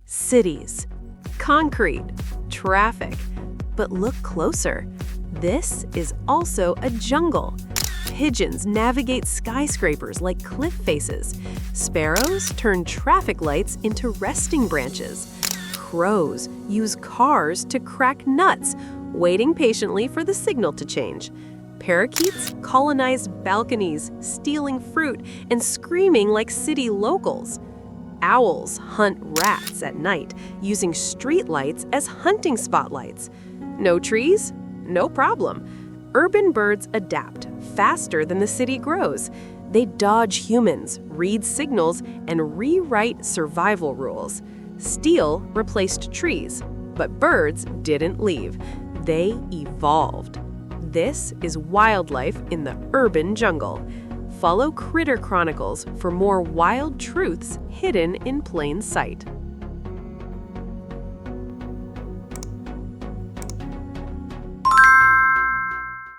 cities, concrete, traffic. But look closer. This is also a jungle. Pigeons navigate skyscrapers like cliff faces. Sparrows turn traffic lights into resting branches. Crows use cars to crack nuts, waiting patiently for the signal to change. Parakeets colonize balconies, stealing fruit and screaming like city locals. Owls hunt rats at night, using streetlights as hunting spotlights. No trees? No problem. Urban birds adapt faster than the city grows. They dodge humans, read signals, and rewrite survival rules. Steel replaced trees, but birds didn't leave. They evolved. This is wildlife in the urban jungle. Follow Critter Chronicles for more wild truths hidden in plain sight.